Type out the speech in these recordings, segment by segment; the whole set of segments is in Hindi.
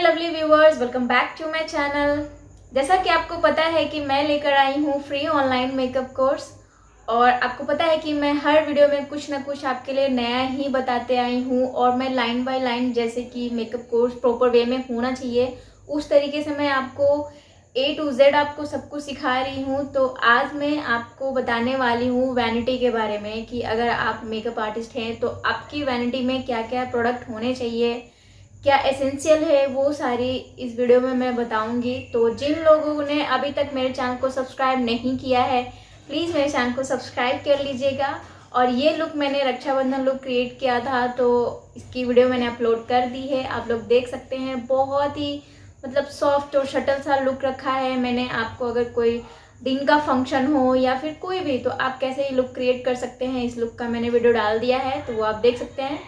Lovely viewers, welcome back to my channel. जैसा कि आपको पता है कि मैं लेकर आई हूँ फ्री ऑनलाइन मेकअप कोर्स और आपको पता है कि मैं हर वीडियो में कुछ ना कुछ आपके लिए नया ही बताते आई हूँ और मैं लाइन बाय लाइन जैसे कि मेकअप कोर्स प्रॉपर वे में होना चाहिए उस तरीके से मैं आपको A to Z आपको सब कुछ सिखा रही हूँ। तो आज मैं आपको बताने वाली हूँ वैनिटी के बारे में कि अगर आप मेकअप आर्टिस्ट हैं तो आपकी वैनिटी में क्या क्या प्रोडक्ट होने चाहिए, क्या एसेंशियल है, वो सारी इस वीडियो में मैं बताऊंगी। तो जिन लोगों ने अभी तक मेरे चैनल को सब्सक्राइब नहीं किया है प्लीज़ मेरे चैनल को सब्सक्राइब कर लीजिएगा। और ये लुक मैंने रक्षाबंधन लुक क्रिएट किया था तो इसकी वीडियो मैंने अपलोड कर दी है, आप लोग देख सकते हैं। बहुत ही मतलब सॉफ्ट और शटल सा लुक रखा है मैंने आपको। अगर कोई दिन का फंक्शन हो या फिर कोई भी, तो आप कैसे ये लुक क्रिएट कर सकते हैं, इस लुक का मैंने वीडियो डाल दिया है तो वो आप देख सकते हैं।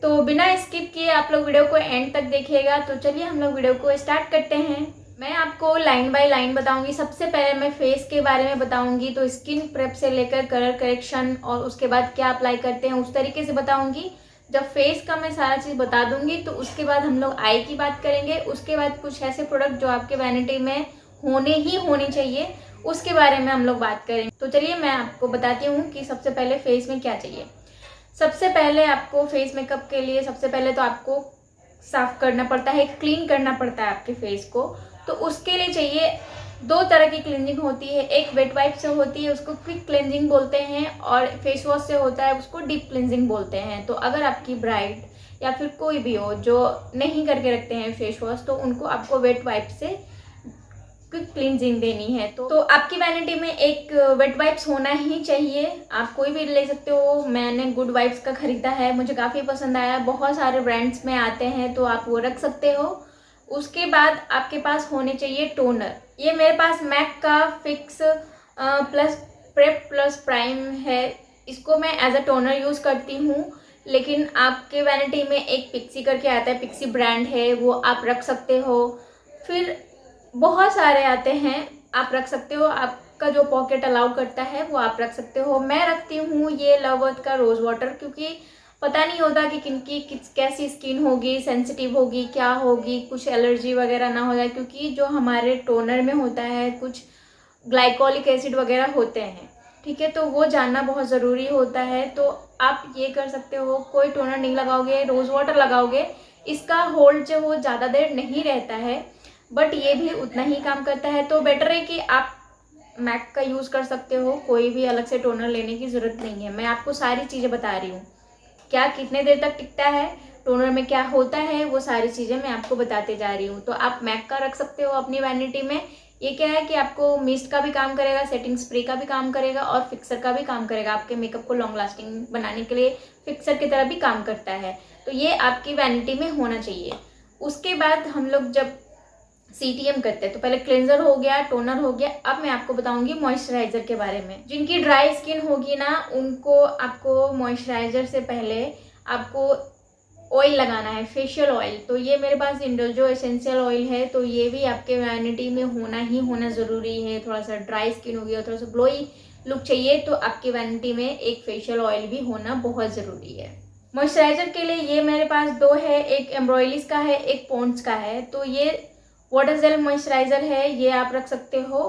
तो बिना स्किप किए आप लोग वीडियो को एंड तक देखिएगा। तो चलिए हम लोग वीडियो को स्टार्ट करते हैं। मैं आपको लाइन बाय लाइन बताऊंगी। सबसे पहले मैं फेस के बारे में बताऊंगी, तो स्किन प्रेप से लेकर कलर करेक्शन और उसके बाद क्या अप्लाई करते हैं उस तरीके से बताऊंगी। जब फेस का मैं सारा चीज़ बता दूंगी तो उसके बाद हम लोग आई की बात करेंगे। उसके बाद कुछ ऐसे प्रोडक्ट जो आपके वैनिटी में होने चाहिए उसके बारे में हम लोग बात करेंगे। तो चलिए मैं आपको बताती हूँ कि सबसे पहले फेस में क्या चाहिए। सबसे पहले आपको फेस मेकअप के लिए सबसे पहले तो आपको साफ करना पड़ता है, क्लीन करना पड़ता है आपके फेस को। तो उसके लिए चाहिए दो तरह की क्लींजिंग होती है। एक वेट वाइप से होती है, उसको क्विक क्लींजिंग बोलते हैं, और फेस वॉश से होता है, उसको डीप क्लींजिंग बोलते हैं। तो अगर आपकी ब्राइड या फिर कोई भी हो जो नहीं करके रखते हैं फेस वॉश, तो उनको आपको वेट वाइप से क्विक क्लींजिंग देनी है। तो आपकी वैनिटी में एक वेट वाइप्स होना ही चाहिए। आप कोई भी ले सकते हो। मैंने गुड वाइप्स का खरीदा है, मुझे काफ़ी पसंद आया। बहुत सारे ब्रांड्स में आते हैं तो आप वो रख सकते हो। उसके बाद आपके पास होने चाहिए टोनर। ये मेरे पास मैक का fix plus prep plus prime है। इसको मैं एज अ टोनर यूज़ करती हूँ, लेकिन आपके वैनिटी में एक पिक्सी करके आता है, पिक्सी ब्रांड है, वो आप रख सकते हो। फिर बहुत सारे आते हैं, आप रख सकते हो। आपका जो पॉकेट अलाउ करता है वो आप रख सकते हो। मैं रखती हूँ ये लव अर्थ का रोज़ वाटर, क्योंकि पता नहीं होता कि किनकी कैसी स्किन होगी, सेंसिटिव होगी, क्या होगी, कुछ एलर्जी वगैरह ना हो जाए। क्योंकि जो हमारे टोनर में होता है कुछ ग्लाइकोलिक एसिड वगैरह होते हैं, ठीक है, तो वो जानना बहुत ज़रूरी होता है। तो आप ये कर सकते हो, कोई टोनर नहीं लगाओगे, रोज़ वाटर लगाओगे। इसका होल्ड जो वो ज़्यादा देर नहीं रहता है, बट ये भी उतना ही काम करता है। तो बेटर है कि आप मैक का यूज़ कर सकते हो, कोई भी अलग से टोनर लेने की ज़रूरत नहीं है। मैं आपको सारी चीज़ें बता रही हूँ, क्या कितने देर तक टिकता है, टोनर में क्या होता है, वो सारी चीज़ें मैं आपको बताते जा रही हूँ। तो आप मैक का रख सकते हो अपनी वैनिटी में। ये क्या है कि आपको मिस्ट का भी काम करेगा, सेटिंग स्प्रे का भी काम करेगा और फिक्सर का भी काम करेगा। आपके मेकअप को लॉन्ग लास्टिंग बनाने के लिए फिक्सर की तरह भी काम करता है। तो ये आपकी वैनिटी में होना चाहिए। उसके बाद हम लोग जब CTM करते हैं तो पहले क्लेंजर हो गया, टोनर हो गया। अब मैं आपको बताऊंगी मॉइस्चराइजर के बारे में। जिनकी ड्राई स्किन होगी ना, उनको आपको मॉइस्चराइजर से पहले आपको ऑयल लगाना है, फेशियल ऑयल। तो ये मेरे पास इंडल्जो एसेंशियल ऑयल है, तो ये भी आपके वैनिटी में होना ज़रूरी है। थोड़ा सा ड्राई स्किन होगी और थोड़ा सा ग्लोई लुक चाहिए तो आपकी वैनिटी में एक फेशियल ऑयल भी होना बहुत ज़रूरी है। मॉइस्चराइजर के लिए ये मेरे पास दो है, एक एम्ब्रॉयलिस का है, एक पॉन्ड्स का है। तो ये वाटर जेल मॉइस्चराइज़र है, ये आप रख सकते हो।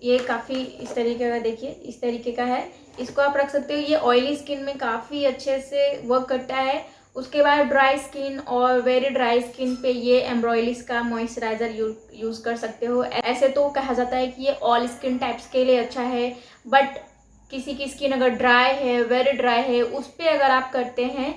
ये काफ़ी इस तरीके का, देखिए इस तरीके का है, इसको आप रख सकते हो। ये ऑयली स्किन में काफ़ी अच्छे से वर्क करता है। उसके बाद ड्राई स्किन और वेरी ड्राई स्किन पे ये एम्ब्रॉयलिस का मॉइस्चराइज़र यूज़ कर सकते हो। ऐसे तो कहा जाता है कि ये ऑल स्किन टाइप्स के लिए अच्छा है, बट किसी की स्किन अगर ड्राई है, वेरी ड्राई है, उस पर अगर आप करते हैं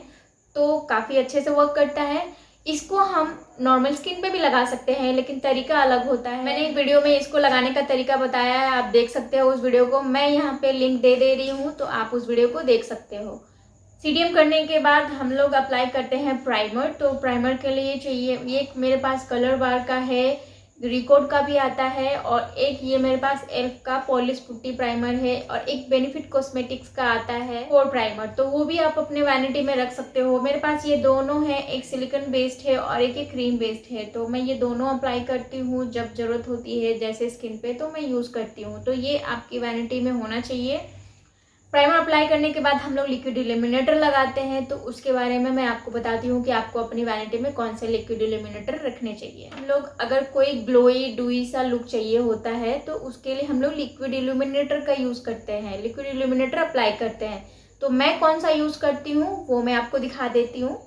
तो काफ़ी अच्छे से वर्क करता है। इसको हम नॉर्मल स्किन पे भी लगा सकते हैं, लेकिन तरीका अलग होता है। मैंने एक वीडियो में इसको लगाने का तरीका बताया है, आप देख सकते हो उस वीडियो को। मैं यहाँ पे लिंक दे रही हूँ, तो आप उस वीडियो को देख सकते हो। CTM करने के बाद हम लोग अप्लाई करते हैं प्राइमर। तो प्राइमर के लिए चाहिए, ये मेरे पास कलर बार का है, रिकॉर्ड का भी आता है, और एक ये मेरे पास एल्फ का पॉलिश पुट्टी प्राइमर है, और एक बेनिफिट कॉस्मेटिक्स का आता है कोर प्राइमर। तो वो भी आप अपने वैनिटी में रख सकते हो। मेरे पास ये दोनों है, एक सिलिकॉन बेस्ड है और एक क्रीम बेस्ड है। तो मैं ये दोनों अप्लाई करती हूँ जब ज़रूरत होती है, जैसे स्किन पे तो मैं यूज़ करती हूँ। तो ये आपकी वैनिटी में होना चाहिए। प्राइमर अप्लाई करने के बाद हम लोग लिक्विड इल्यूमिनेटर लगाते हैं, तो उसके बारे में मैं आपको बताती हूँ कि आपको अपनी वैनिटी में कौन से लिक्विड इल्यूमिनेटर रखने चाहिए। हम लोग अगर कोई ग्लोई डुई सा लुक चाहिए होता है तो उसके लिए हम लोग लिक्विड इल्यूमिनेटर का यूज़ करते हैं, लिक्विड इल्यूमिनेटर अप्लाई करते हैं। तो मैं कौन सा यूज़ करती हूँ वो मैं आपको दिखा देती हूँ।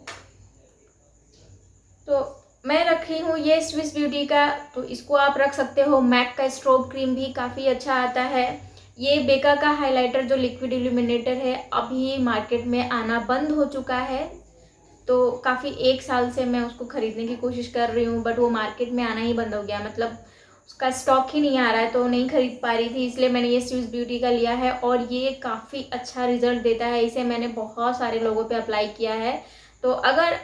तो मैं रखी हूँ ये स्विस ब्यूटी का, तो इसको आप रख सकते हो। मैक का स्ट्रोब क्रीम भी काफ़ी अच्छा आता है। ये बेका का हाइलाइटर जो लिक्विड इल्यूमिनेटर है अभी मार्केट में आना बंद हो चुका है, तो काफ़ी 1 साल से मैं उसको ख़रीदने की कोशिश कर रही हूँ, बट वो मार्केट में आना ही बंद हो गया, मतलब उसका स्टॉक ही नहीं आ रहा है, तो नहीं खरीद पा रही थी, इसलिए मैंने ये स्विस ब्यूटी का लिया है और ये काफ़ी अच्छा रिजल्ट देता है। इसे मैंने बहुत सारे लोगों पे अप्लाई किया है, तो अगर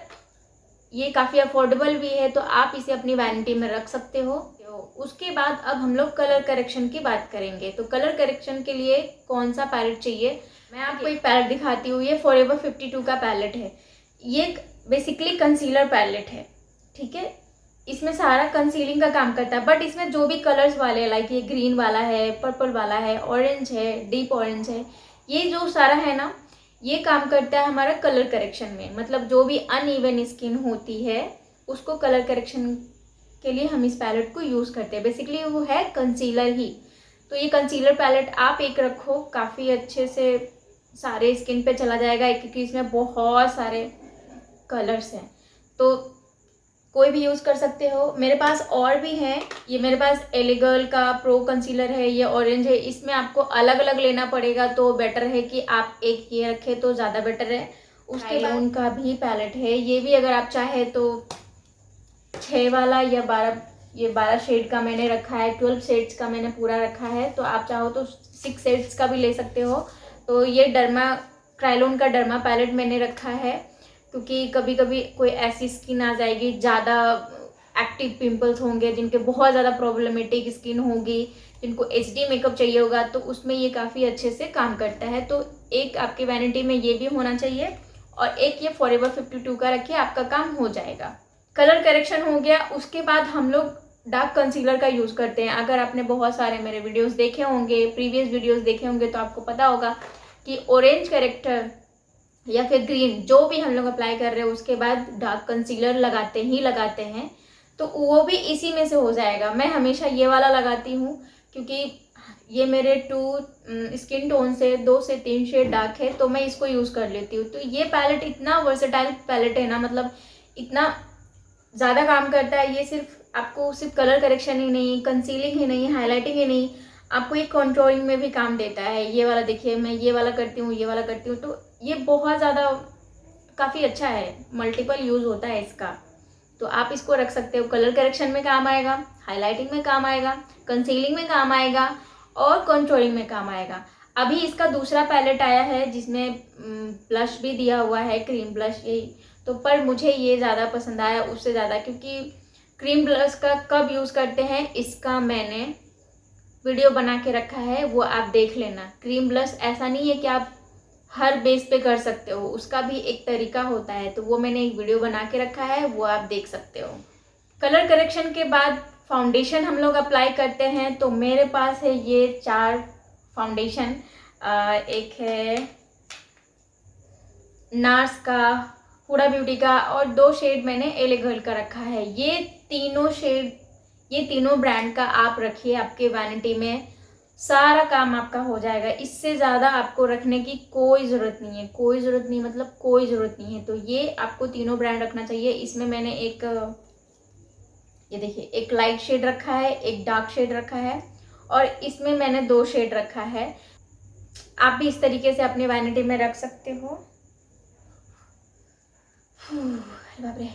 ये काफ़ी अफोर्डेबल भी है तो आप इसे अपनी वैनिटी में रख सकते हो। उसके बाद अब हम लोग कलर करेक्शन की बात करेंगे। तो कलर करेक्शन के लिए कौन सा पैलेट चाहिए, मैं आपको एक पैलेट दिखाती हूँ। ये फॉरएवर 52 का पैलेट है। ये बेसिकली कंसीलर पैलेट है, ठीक है। इसमें सारा कंसीलिंग का काम करता है, बट इसमें जो भी कलर्स वाले लाइक ये ग्रीन वाला है, पर्पल वाला है, ऑरेंज है, डीप ऑरेंज है, ये जो सारा है ना, ये काम करता है हमारा कलर करेक्शन में। मतलब जो भी अनइवन स्किन होती है उसको कलर करेक्शन के लिए हम इस पैलेट को यूज़ करते हैं। बेसिकली वो है कंसीलर ही। तो ये कंसीलर पैलेट आप एक रखो, काफ़ी अच्छे से सारे स्किन पे चला जाएगा, क्योंकि इसमें बहुत सारे कलर्स हैं, तो कोई भी यूज़ कर सकते हो। मेरे पास और भी हैं, ये मेरे पास एलिगर्ल का प्रो कंसीलर है, ये ऑरेंज है। इसमें आपको अलग अलग लेना पड़ेगा, तो बेटर है कि आप एक ये रखें तो ज़्यादा बेटर है। उसके बाद उनका भी पैलेट है, ये भी अगर आप चाहे तो 6 वाला या 12, ये 12 शेड का मैंने रखा है, 12 शेड्स का मैंने पूरा रखा है, तो आप चाहो तो 6 शेड्स का भी ले सकते हो। तो ये डर्मा क्राइलोन का डर्मा पैलेट मैंने रखा है, क्योंकि कभी कभी कोई ऐसी स्किन आ जाएगी, ज़्यादा एक्टिव पिंपल्स होंगे, जिनके बहुत ज़्यादा प्रॉब्लमेटिक स्किन होगी, जिनको एचडी मेकअप चाहिए होगा, तो उसमें ये काफ़ी अच्छे से काम करता है। तो एक आपकी वैनिटी में ये भी होना चाहिए और एक ये फॉरएवर 52 का रखिए, आपका काम हो जाएगा। कलर करेक्शन हो गया। उसके बाद हम लोग डार्क कंसीलर का यूज़ करते हैं। अगर आपने बहुत सारे मेरे वीडियोस देखे होंगे, प्रीवियस वीडियोस देखे होंगे, तो आपको पता होगा कि ऑरेंज कैरेक्टर या फिर ग्रीन जो भी हम लोग अप्लाई कर रहे हैं उसके बाद डार्क कंसीलर लगाते ही लगाते हैं, तो वो भी इसी में से हो जाएगा। मैं हमेशा ये वाला लगाती हूँ, क्योंकि ये मेरे 2 स्किन टोन से 2 से 3 शेड डार्क है, तो मैं इसको यूज़ कर लेती हूँ। तो ये पैलेट इतना वर्सेटाइल पैलेट है ना, मतलब इतना ज़्यादा काम करता है। ये सिर्फ कलर करेक्शन ही नहीं, कंसीलिंग ही नहीं, हाईलाइटिंग ही नहीं, आपको एक कंट्रोलिंग में भी काम देता है। ये वाला देखिए, मैं ये वाला करती हूँ, ये वाला करती हूँ, तो ये बहुत ज़्यादा काफ़ी अच्छा है, मल्टीपल यूज़ होता है इसका। तो आप इसको रख सकते हो, कलर करेक्शन में काम आएगा, हाईलाइटिंग में काम आएगा, कंसीलिंग में काम आएगा और कंट्रोलिंग में काम आएगा। अभी इसका दूसरा पैलेट आया है जिसमें ब्लश भी दिया हुआ है, क्रीम ब्लश यही, तो पर मुझे ये ज़्यादा पसंद आया उससे ज़्यादा, क्योंकि क्रीम ब्लश का कब यूज़ करते हैं इसका मैंने वीडियो बना के रखा है, वो आप देख लेना। क्रीम ब्लश ऐसा नहीं है कि आप हर बेस पे कर सकते हो, उसका भी एक तरीका होता है, तो वो मैंने एक वीडियो बना के रखा है, वो आप देख सकते हो। कलर करेक्शन के बाद फाउंडेशन हम लोग अप्लाई करते हैं। तो मेरे पास है ये 4 फाउंडेशन, एक है नार्स का, हुडा ब्यूटी का और 2 शेड मैंने एलिगर्ल का रखा है। ये तीनों शेड, ये तीनों ब्रांड का आप रखिए आपके वैनिटी में, सारा काम आपका हो जाएगा। इससे ज़्यादा आपको रखने की कोई ज़रूरत नहीं है, कोई ज़रूरत नहीं, मतलब कोई ज़रूरत नहीं है। तो ये आपको तीनों ब्रांड रखना चाहिए। इसमें मैंने एक, ये देखिए, एक लाइट शेड रखा है, एक डार्क शेड रखा है और इसमें मैंने 2 शेड रखा है। आप भी इस तरीके से अपने वैनिटी में रख सकते हो। बाप रे,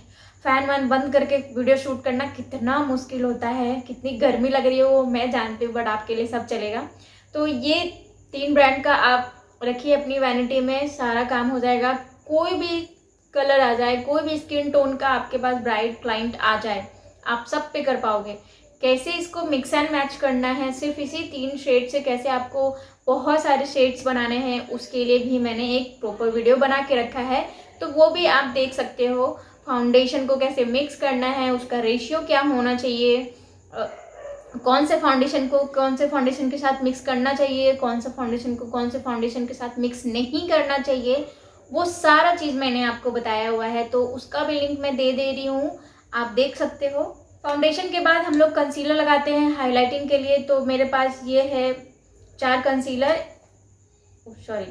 फैन वैन बंद करके वीडियो शूट करना कितना मुश्किल होता है, कितनी गर्मी लग रही है वो मैं जानती हूँ, बट आपके लिए सब चलेगा। तो ये 3 ब्रांड का आप रखिए अपनी वैनिटी में, सारा काम हो जाएगा। कोई भी कलर आ जाए, कोई भी स्किन टोन का आपके पास ब्राइट क्लाइंट आ जाए, आप सब पे कर पाओगे। कैसे इसको मिक्स एंड मैच करना है, सिर्फ इसी 3 शेड से कैसे आपको बहुत सारे शेड्स बनाने हैं, उसके लिए भी मैंने एक प्रॉपर वीडियो बना के रखा है, तो वो भी आप देख सकते हो। फाउंडेशन को कैसे मिक्स करना है, उसका रेशियो क्या होना चाहिए, कौन से फाउंडेशन को कौन से फाउंडेशन के साथ मिक्स करना चाहिए, कौन सा फाउंडेशन को कौन से फाउंडेशन के साथ मिक्स नहीं करना चाहिए, वो सारा चीज़ मैंने आपको बताया हुआ है। तो उसका भी लिंक मैं दे रही हूँ, आप देख सकते हो। फाउंडेशन के बाद हम लोग कंसीलर लगाते हैं हाइलाइटिंग के लिए। तो मेरे पास ये है 4 कंसीलर, सॉरी,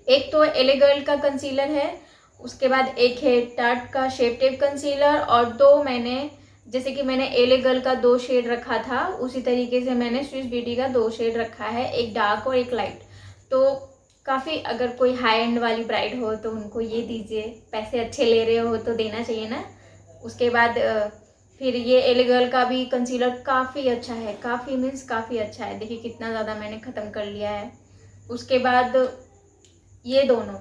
एक तो एले गर्ल का कंसीलर है, उसके बाद एक है टार्ट का शेप टेप कंसीलर, और 2 मैंने, जैसे कि मैंने एले गर्ल का 2 शेड रखा था, उसी तरीके से मैंने स्विस ब्यूटी का 2 शेड रखा है, एक डार्क और एक लाइट। तो काफ़ी, अगर कोई हाई एंड वाली ब्राइड हो तो उनको ये दीजिए, पैसे अच्छे ले रहे हो तो देना चाहिए ना। उसके बाद फिर ये एले गर्ल का भी कंसीलर काफ़ी अच्छा है, काफ़ी मीन्स काफ़ी अच्छा है। देखिए कितना ज़्यादा मैंने ख़त्म कर लिया है। उसके बाद ये दोनों,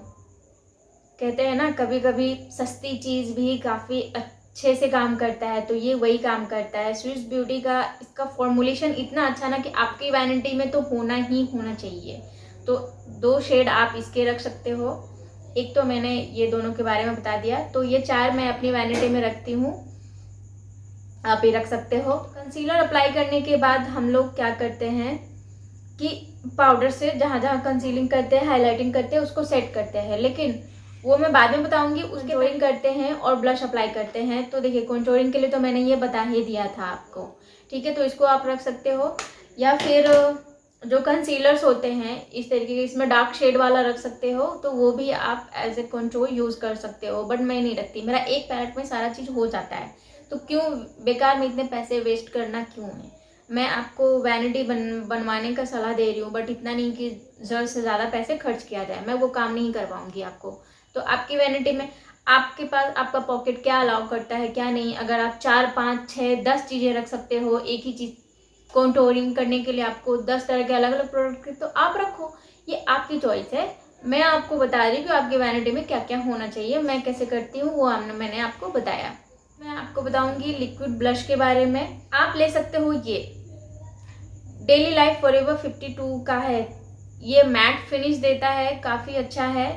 कहते हैं ना कभी कभी सस्ती चीज़ भी काफ़ी अच्छे से काम करता है, तो ये वही काम करता है। स्विस ब्यूटी का इसका फॉर्मुलेशन इतना अच्छा ना कि आपकी वैनिटी में तो होना ही होना चाहिए। तो 2 शेड आप इसके रख सकते हो। एक तो मैंने ये दोनों के बारे में बता दिया, तो ये 4 मैं अपनी वैनिटी में रखती हूँ, आप ही रख सकते हो। कंसीलर अप्लाई करने के बाद हम लोग क्या करते हैं कि पाउडर से जहाँ जहाँ कंसीलिंग करते हैं, हाईलाइटिंग करते हैं, उसको सेट करते हैं, लेकिन वो मैं बाद में बताऊंगी। उसके कंटूरिंग करते हैं और ब्लश अप्लाई करते हैं। तो देखिए कंटूरिंग के लिए तो मैंने ये बता ही दिया था आपको, ठीक है। तो इसको आप रख सकते हो, या फिर जो कंसीलर्स होते हैं इस तरीके के, इसमें डार्क शेड वाला रख सकते हो, तो वो भी आप एज ए कंट्रोल यूज़ कर सकते हो। बट मैं नहीं रखती, मेरा एक पैलेट में सारा चीज़ हो जाता है, तो क्यों बेकार में इतने पैसे वेस्ट करना क्यों है। मैं आपको वैनिटी बनवाने का सलाह दे रही हूँ, बट इतना नहीं कि ज़रूरत से ज़्यादा पैसे खर्च किया जाए, मैं वो काम नहीं करवाऊँगी आपको। तो आपकी वैनिटी में आपके पास आपका पॉकेट क्या अलाउ करता है क्या नहीं, अगर आप 4, 5, 6, 10 चीज़ें रख सकते हो एक ही चीज़ कंटूरिंग करने के लिए, आपको 10 तरह के अलग अलग प्रोडक्ट, तो आप रखो, ये आपकी चॉइस है। मैं आपको बता रही हूँ कि आपकी वैनिटी में क्या क्या होना चाहिए, मैं कैसे करती हूँ वो मैंने आपको बताया। मैं आपको बताऊंगी लिक्विड ब्लश के बारे में। आप ले सकते हो, ये डेली लाइफ फॉरएवर 52 का है, ये मैट फिनिश देता है, काफ़ी अच्छा है।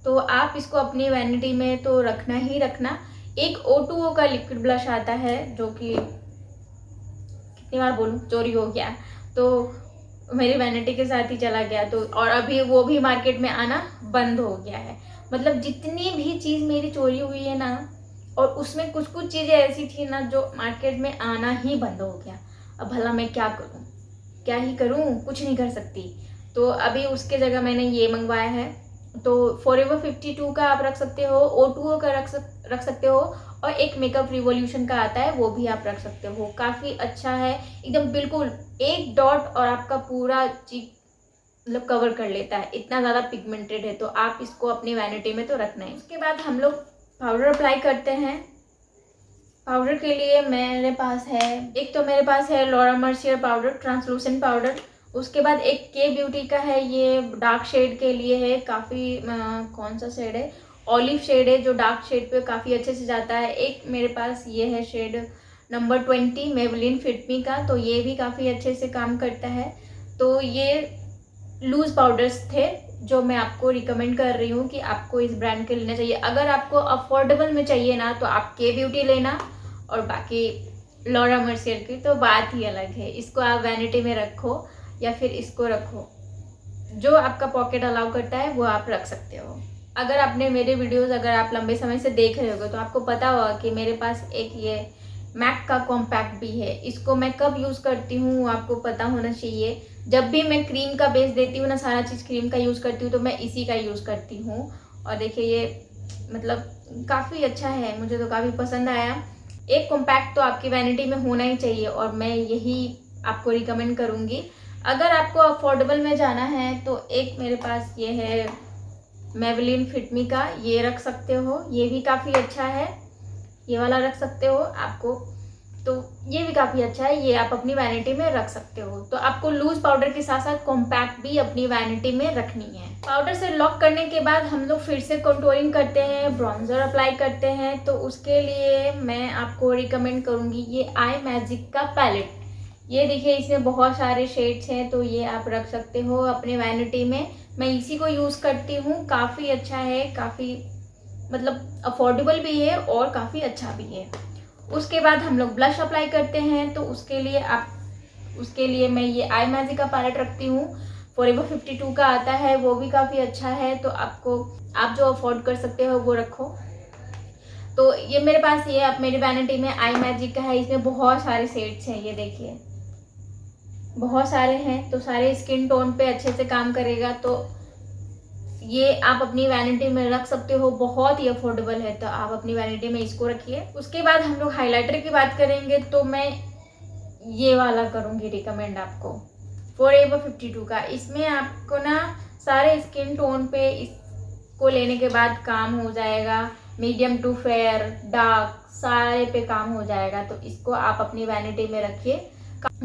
तो आप इसको अपनी वैनिटी में तो रखना ही रखना। एक O2O का लिक्विड ब्लश आता है, जो कि कितनी बार बोलूँ, चोरी हो गया, तो मेरी वैनिटी के साथ ही चला गया। तो और अभी वो भी मार्केट में आना बंद हो गया है। मतलब जितनी भी चीज़ मेरी चोरी हुई है ना, और उसमें कुछ कुछ चीज़ें ऐसी थी ना जो मार्केट में आना ही बंद हो गया। अब भला मैं क्या करूँ, क्या ही करूँ, कुछ नहीं कर सकती। तो अभी उसके जगह मैंने ये मंगवाया है। तो फॉरएवर 52 का आप रख सकते हो, O2O का रख सकते हो, और एक मेकअप रिवॉल्यूशन का आता है, वो भी आप रख सकते हो। काफ़ी अच्छा है, एकदम बिल्कुल एक डॉट और आपका पूरा चीक मतलब कवर कर लेता है, इतना ज़्यादा पिगमेंटेड है। तो आप इसको अपनी वैनिटी में तो रखना है। उसके बाद हम लोग पाउडर अप्लाई करते हैं। पाउडर के लिए मेरे पास है, एक तो मेरे पास है Laura Mercier powder, translucent powder. उसके बाद एक के ब्यूटी का है, ये डार्क शेड के लिए है, काफ़ी कौन सा शेड है, ऑलिव शेड है, जो डार्क शेड पे काफ़ी अच्छे से जाता है। एक मेरे पास ये है शेड नंबर 20 मेबलिन फिट मी का, तो ये भी काफ़ी अच्छे से काम करता है। तो ये लूज़ पाउडर्स थे जो मैं आपको रिकमेंड कर रही हूँ कि आपको इस ब्रांड के लेना चाहिए। अगर आपको अफोर्डेबल में चाहिए ना, तो आप के ब्यूटी लेना, और बाकी लॉरा मर्सियर की तो बात ही अलग है। इसको आप वैनिटी में रखो या फिर इसको रखो, जो आपका पॉकेट अलाउ करता है वो आप रख सकते हो। अगर आपने मेरे वीडियोस अगर आप लंबे समय से देख रहे होगे तो आपको पता होगा कि मेरे पास एक ये मैक का कॉम्पैक्ट भी है। इसको मैं कब यूज़ करती हूँ आपको पता होना चाहिए। जब भी मैं क्रीम का बेस देती हूँ ना, सारा चीज़ क्रीम का यूज़ करती हूँ, तो मैं इसी का यूज़ करती हूँ। और देखिए ये मतलब काफ़ी अच्छा है, मुझे तो काफ़ी पसंद आया। एक कॉम्पैक्ट तो आपकी वैनिटी में होना ही चाहिए, और मैं यही आपको रिकमेंड करूँगी। अगर आपको अफोर्डेबल में जाना है तो एक मेरे पास ये है मेबलिन फिट मी का, ये रख सकते हो, ये भी काफ़ी अच्छा है, ये वाला रख सकते हो आपको। तो ये भी काफ़ी अच्छा है, ये आप अपनी वैनिटी में रख सकते हो। तो आपको लूज पाउडर के साथ साथ कॉम्पैक्ट भी अपनी वैनिटी में रखनी है। पाउडर से लॉक करने के बाद हम लोग फिर से कंटूरिंग करते हैं, ब्रॉन्जर अप्लाई करते हैं। तो उसके लिए मैं आपको रिकमेंड करूँगी ये आई मैजिक का पैलेट। ये देखिए इसमें बहुत सारे शेड्स हैं, तो ये आप रख सकते हो अपने वैनिटी में। मैं इसी को यूज़ करती हूँ, काफ़ी अच्छा है, काफ़ी मतलब अफोर्डेबल भी है और काफ़ी अच्छा भी है। उसके बाद हम लोग ब्लश अप्लाई करते हैं। तो उसके लिए आप उसके लिए मैं ये आई मैजिक का पैलेट रखती हूँ। फॉरएवर 52 का आता है, वो भी काफ़ी अच्छा है। तो आप जो अफोर्ड कर सकते हो वो रखो। तो ये मेरे पास ये अब मेरी वैनिटी में आई मैजिक का है। इसमें बहुत सारे शेड्स हैं, ये देखिए बहुत सारे हैं। तो सारे स्किन टोन पे अच्छे से काम करेगा। तो ये आप अपनी वैनिटी में रख सकते हो, बहुत ही अफोर्डेबल है। तो आप अपनी वैनिटी में इसको रखिए। उसके बाद हम लोग हाइलाइटर की बात करेंगे, तो मैं ये वाला करूँगी रिकमेंड आपको, फॉरएवर 52 का। इसमें आपको ना सारे स्किन टोन पे इसको लेने के बाद काम हो जाएगा। मीडियम टू फेयर, डार्क, सारे पे काम हो जाएगा। तो इसको आप अपनी वैनिटी में रखिए।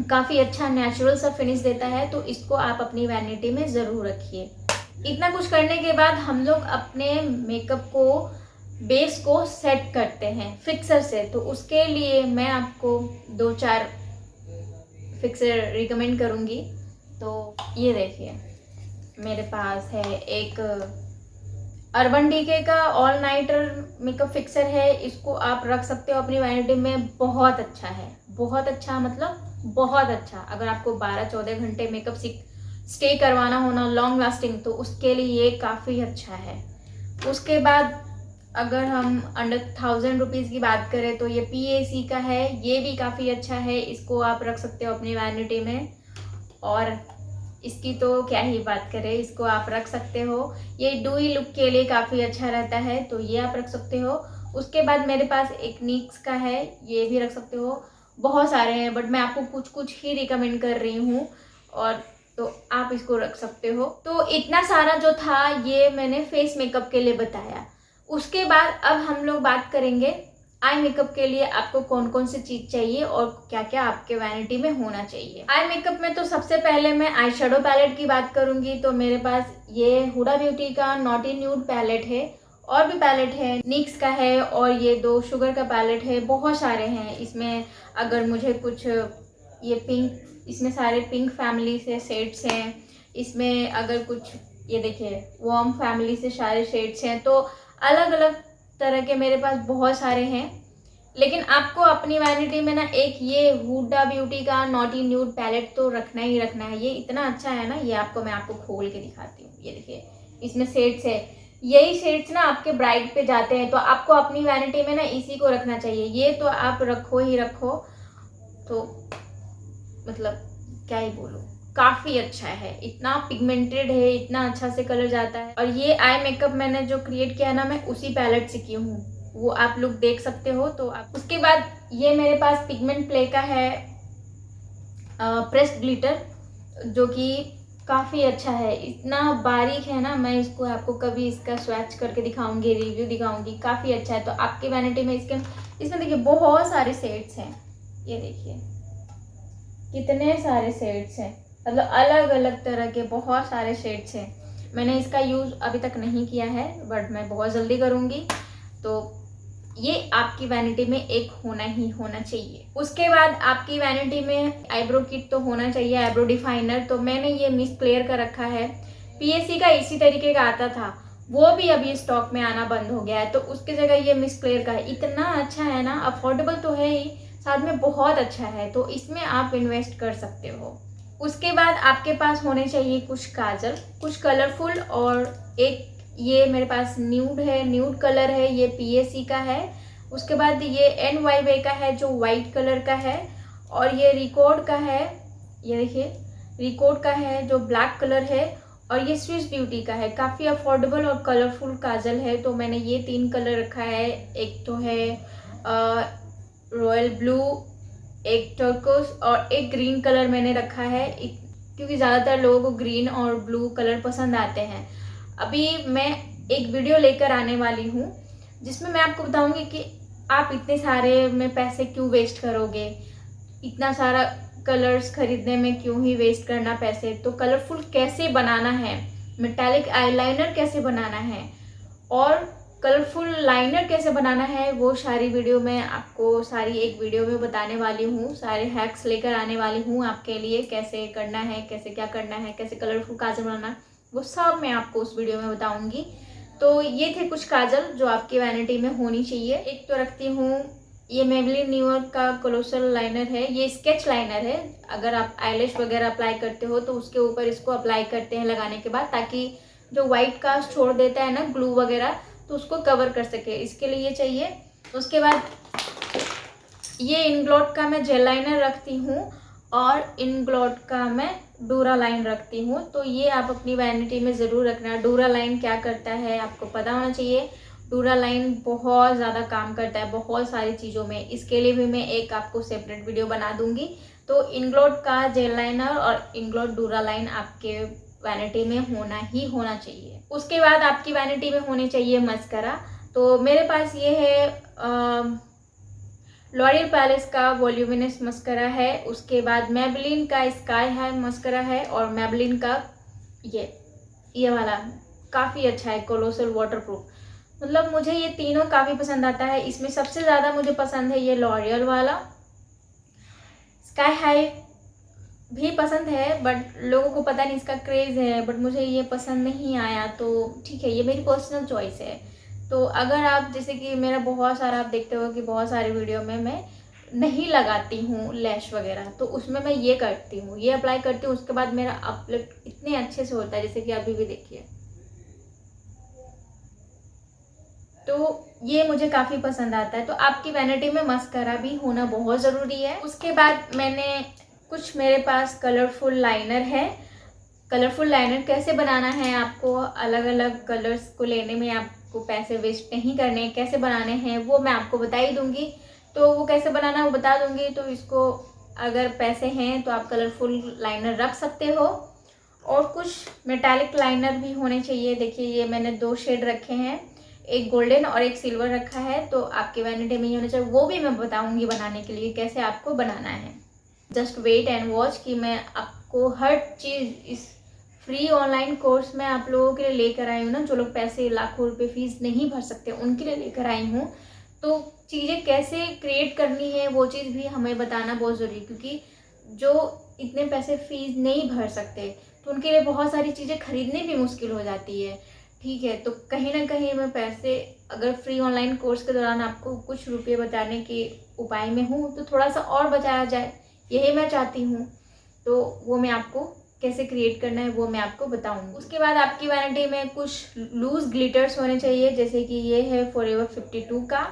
काफ़ी अच्छा नेचुरल सा फिनिश देता है। तो इसको आप अपनी वैनिटी में ज़रूर रखिए। इतना कुछ करने के बाद हम लोग अपने मेकअप को, बेस को सेट करते हैं फिक्सर से। तो उसके लिए मैं आपको 2-4 फिक्सर रिकमेंड करूँगी। तो ये देखिए मेरे पास है एक अर्बन डीके का ऑल नाइटर मेकअप फिक्सर है। इसको आप रख सकते हो अपनी वैनिटी में। बहुत अच्छा है, बहुत अच्छा, मतलब बहुत अच्छा। अगर आपको 12-14 घंटे मेकअप स्टे करवाना हो ना, लॉन्ग लास्टिंग, तो उसके लिए ये काफ़ी अच्छा है। उसके बाद अगर हम अंडर 1000 रुपीज़ की बात करें तो ये PAC का है। ये भी काफ़ी अच्छा है। इसको आप रख सकते हो अपनी वैनिटी में। और इसकी तो क्या ही बात करें, इसको आप रख सकते हो। ये डूई लुक के लिए काफ़ी अच्छा रहता है। तो ये आप रख सकते हो। उसके बाद मेरे पास एक NYX का है, ये भी रख सकते हो। बहुत सारे हैं बट मैं आपको कुछ कुछ ही रिकमेंड कर रही हूँ, और तो आप इसको रख सकते हो। तो इतना सारा जो था ये मैंने फेस मेकअप के लिए बताया। उसके बाद अब हम लोग बात करेंगे आई मेकअप के लिए आपको कौन कौन सी चीज़ चाहिए और क्या क्या आपके वैनिटी में होना चाहिए। आई मेकअप में तो सबसे पहले मैं आई शेडो पैलेट की बात करूंगी। तो मेरे पास ये हुडा ब्यूटी का नॉटी न्यूड पैलेट है, और भी पैलेट है, NYX का है, और ये 2 शुगर का पैलेट है। बहुत सारे हैं इसमें। अगर मुझे कुछ ये पिंक, इसमें सारे पिंक फैमिली से शेड्स हैं। इसमें अगर कुछ ये देखिए वार्म फैमिली से सारे शेड्स हैं। तो अलग अलग तरह के मेरे पास बहुत सारे हैं। लेकिन आपको अपनी वैनिटी में ना एक ये हुडा ब्यूटी का नॉटी न्यूड पैलेट तो रखना ही रखना है। ये इतना अच्छा है ना, ये आपको मैं आपको खोल के दिखाती हूँ। ये देखिए इसमें शेड्स है। यही शेड्स ना आपके ब्राइड पे जाते हैं। तो आपको अपनी वैनिटी में ना इसी को रखना चाहिए। ये तो आप रखो ही रखो। तो मतलब क्या ही बोलूँ, काफ़ी अच्छा है। इतना पिगमेंटेड है, इतना अच्छा से कलर जाता है। और ये आई मेकअप मैंने जो क्रिएट किया है ना, मैं उसी पैलेट से की हूँ, वो आप लोग देख सकते हो। तो आप उसके बाद ये मेरे पास पिगमेंट प्ले का है प्रेस्ड ग्लिटर, जो कि काफ़ी अच्छा है। इतना बारीक है ना, मैं इसको आपको कभी इसका स्वैच करके दिखाऊंगी, रिव्यू दिखाऊंगी। काफ़ी अच्छा है। तो आपकी वैनिटी में इसमें देखिए बहुत सारे शेड्स हैं। ये देखिए कितने सारे शेड्स हैं, मतलब अलग अलग तरह के बहुत सारे शेड्स हैं। मैंने इसका यूज़ अभी तक नहीं किया है बट मैं बहुत जल्दी करूँगी। तो ये आपकी वैनिटी में एक होना ही होना चाहिए। उसके बाद आपकी वैनिटी में आईब्रो किट तो होना चाहिए, आईब्रो डिफाइनर। तो मैंने ये मिस क्लियर का रखा है। PAC का इसी तरीके का आता था, वो भी अभी स्टॉक में आना बंद हो गया है। तो उसकी जगह ये मिस क्लियर का है। इतना अच्छा है ना, अफोर्डेबल तो है ही, साथ में बहुत अच्छा है। तो इसमें आप इन्वेस्ट कर सकते हो। उसके बाद आपके पास होने चाहिए कुछ काजल, कुछ कलरफुल, और एक ये मेरे पास न्यूड है, न्यूड कलर है, ये PAC का है। उसके बाद ये NYB का है जो वाइट कलर का है, और ये रिकॉर्ड का है, ये देखिए रिकॉर्ड का है जो ब्लैक कलर है, और ये स्विस ब्यूटी का है। काफ़ी अफोर्डेबल और कलरफुल काजल है। तो मैंने ये 3 कलर रखा है। एक तो है रॉयल ब्लू, एक टर्कोस, और एक ग्रीन कलर मैंने रखा है, क्योंकि ज़्यादातर लोगों को ग्रीन और ब्लू कलर पसंद आते हैं। अभी मैं एक वीडियो लेकर आने वाली हूँ जिसमें मैं आपको बताऊंगी कि आप इतने सारे में पैसे क्यों वेस्ट करोगे, इतना सारा कलर्स खरीदने में क्यों ही वेस्ट करना पैसे। तो कलरफुल कैसे बनाना है, मेटालिक आईलाइनर कैसे बनाना है, और कलरफुल लाइनर कैसे बनाना है, वो सारी वीडियो मैं आपको सारी एक वीडियो में बताने वाली हूँ। सारे हैक्स लेकर आने वाली हूँ आपके लिए, कैसे करना है, कैसे क्या करना है, कैसे कलरफुल काजल बनाना है, वो सब मैं आपको उस वीडियो में बताऊँगी। तो ये थे कुछ काजल जो आपकी वैनिटी में होनी चाहिए। एक तो रखती हूँ ये मेबलिन न्यूयॉर्क का कोलोसल लाइनर है, ये स्केच लाइनर है। अगर आप आईलैश वगैरह अप्लाई करते हो तो उसके ऊपर इसको अप्लाई करते हैं लगाने के बाद, ताकि जो वाइट कास्ट छोड़ देता है ना ग्लू वगैरह, तो उसको कवर कर सके, इसके लिए ये चाहिए। उसके बाद ये इंग्लॉट का मैं जेल लाइनर रखती हूँ और इंग्लॉट का मैं डूरा लाइन रखती हूँ। तो ये आप अपनी वैनिटी में ज़रूर रखना। डूरा लाइन क्या करता है आपको पता होना चाहिए। डूरा लाइन बहुत ज़्यादा काम करता है बहुत सारी चीज़ों में, इसके लिए भी मैं एक आपको सेपरेट वीडियो बना दूंगी। तो इंग्लॉट का जेल लाइनर और इंग्लॉट डूरा लाइन आपके वैनिटी में होना ही होना चाहिए। उसके बाद आपकी वैनिटी में होनी चाहिए मस्करा। तो मेरे पास ये है लॉरियल पैलेस का वॉल्यूमिनस मस्करा है। उसके बाद मेबलिन का स्काई हाई मस्करा है और मेबलिन का ये वाला काफ़ी अच्छा है कोलोसल वाटरप्रूफ। मतलब मुझे ये तीनों काफ़ी पसंद आता है। इसमें सबसे ज़्यादा मुझे पसंद है ये लॉरियल वाला। स्काई हाई भी पसंद है बट लोगों को पता नहीं इसका क्रेज़ है, बट मुझे ये पसंद नहीं आया, तो ठीक है, ये मेरी पर्सनल चॉइस है। तो अगर आप जैसे कि मेरा बहुत सारा आप देखते हो कि बहुत सारे वीडियो में मैं नहीं लगाती हूँ लैश वगैरह, तो उसमें मैं ये करती हूँ, ये अप्लाई करती हूँ। उसके बाद मेरा अपलिफ्ट इतने अच्छे से होता है, जैसे कि अभी भी देखिए। तो ये मुझे काफ़ी पसंद आता है। तो आपकी वैनिटी में मस्करा भी होना बहुत ज़रूरी है। उसके बाद मैंने कुछ मेरे पास कलरफुल लाइनर है। कलरफुल लाइनर कैसे बनाना है, आपको अलग अलग कलर्स को लेने में आपको पैसे वेस्ट नहीं करने, कैसे बनाने हैं वो मैं आपको बता ही दूंगी। तो वो कैसे बनाना है वो बता दूंगी। तो इसको अगर पैसे हैं तो आप कलरफुल लाइनर रख सकते हो। और कुछ मेटालिक लाइनर भी होने चाहिए। देखिए ये मैंने 2 शेड रखे हैं, एक गोल्डन और एक सिल्वर रखा है। तो आपके वैनिटी में ये होना चाहिए, वो भी मैं बताऊंगी बनाने के लिए कैसे आपको बनाना है। जस्ट वेट एंड वॉच कि मैं आपको हर चीज़ इस फ्री ऑनलाइन कोर्स में आप लोगों के लिए लेकर आई हूँ ना, जो लोग पैसे लाखों रुपए फीस नहीं भर सकते उनके लिए लेकर आई हूँ। तो चीज़ें कैसे क्रिएट करनी है वो चीज़ भी हमें बताना बहुत ज़रूरी है, क्योंकि जो इतने पैसे फीस नहीं भर सकते तो उनके लिए बहुत सारी चीज़ें खरीदने भी मुश्किल हो जाती है। ठीक है, तो कहीं ना कहीं मैं पैसे अगर फ्री ऑनलाइन कोर्स के दौरान आपको कुछ रुपये बचाने के उपाय में हूँ तो थोड़ा सा और बचाया जाए, यही मैं चाहती हूँ। तो वो मैं आपको कैसे क्रिएट करना है वो मैं आपको बताऊंगी। उसके बाद आपकी वैनिटी में कुछ लूज ग्लिटर्स होने चाहिए, जैसे कि ये है फॉरएवर 52 का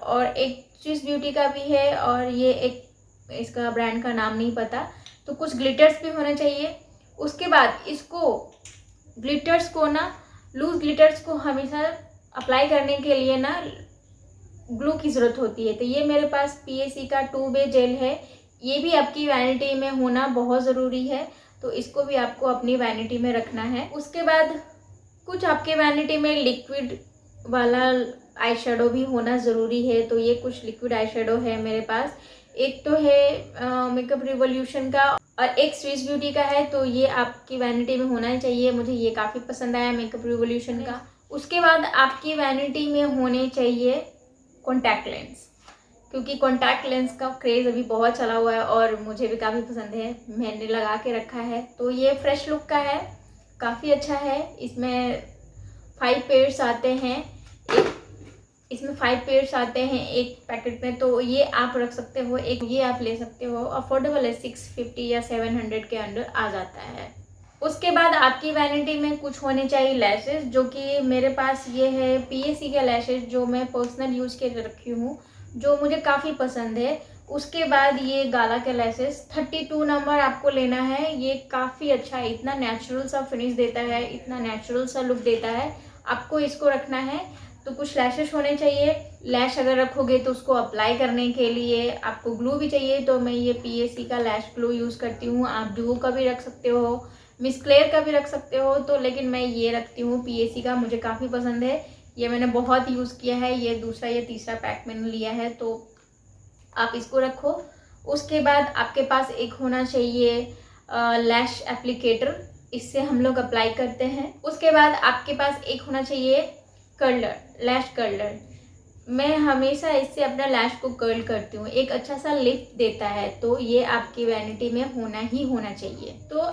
और एक स्विस ब्यूटी का भी है, और ये एक इसका ब्रांड का नाम नहीं पता। तो कुछ ग्लिटर्स भी होने चाहिए। उसके बाद इसको ग्लिटर्स को ना, लूज ग्लिटर्स को हमेशा अप्लाई करने के लिए ना ग्लू की ज़रूरत होती है। तो ये मेरे पास PAC का 2-वे जेल है, ये भी आपकी वैनिटी में होना बहुत ज़रूरी है। तो इसको भी आपको अपनी वैनिटी में रखना है। उसके बाद कुछ आपके वैनिटी में लिक्विड वाला आई शेडो भी होना ज़रूरी है। तो ये कुछ लिक्विड आई शेडो है मेरे पास। एक तो है मेकअप रिवॉल्यूशन का और एक स्विस ब्यूटी का है। तो ये आपकी वैनिटी में होना ही चाहिए, मुझे ये काफ़ी पसंद आया मेकअप रिवॉल्यूशन का। उसके बाद आपकी वैनिटी में होने चाहिए कॉन्टैक्ट लेंस, क्योंकि कॉन्टैक्ट लेंस का क्रेज़ अभी बहुत चला हुआ है और मुझे भी काफ़ी पसंद है, मैंने लगा के रखा है। तो ये फ्रेश लुक का है, काफ़ी अच्छा है। इसमें 5 पेयर्स आते हैं, इसमें 5 पेयर्स आते हैं एक पैकेट में। तो ये आप रख सकते हो, एक ये आप ले सकते हो, अफोर्डेबल है, 650 या 700 के अंडर आ जाता है। उसके बाद आपकी वैनिटी में कुछ होने चाहिए लैशेस, जो कि मेरे पास ये है PAC के लैशेस, जो मैं पर्सनल यूज़ के लिए रखी हूँ, जो मुझे काफ़ी पसंद है। उसके बाद ये गाला के लैशेस 32 नंबर आपको लेना है। ये काफ़ी अच्छा है, इतना नेचुरल सा फिनिश देता है, इतना नेचुरल सा लुक देता है, आपको इसको रखना है। तो कुछ लैशेस होने चाहिए। लैश अगर रखोगे तो उसको अप्लाई करने के लिए आपको ग्लू भी चाहिए। तो मैं ये PAC का लैश ग्लू यूज़ करती हूँ, आप डुओ का भी रख सकते हो, मिस क्लेयर का भी रख सकते हो। तो लेकिन मैं ये रखती हूँ PAC का, मुझे काफ़ी पसंद है, ये मैंने बहुत यूज़ किया है। ये दूसरा या तीसरा पैक मैंने लिया है, तो आप इसको रखो। उसके बाद आपके पास एक होना चाहिए लैश एप्लीकेटर, इससे हम लोग अप्लाई करते हैं। उसके बाद आपके पास एक होना चाहिए कर्लर, लैश कर्लर। मैं हमेशा इससे अपना लैश को कर्ल करती हूँ, एक अच्छा सा लिफ्ट देता है। तो ये आपकी वैनिटी में होना ही होना चाहिए। तो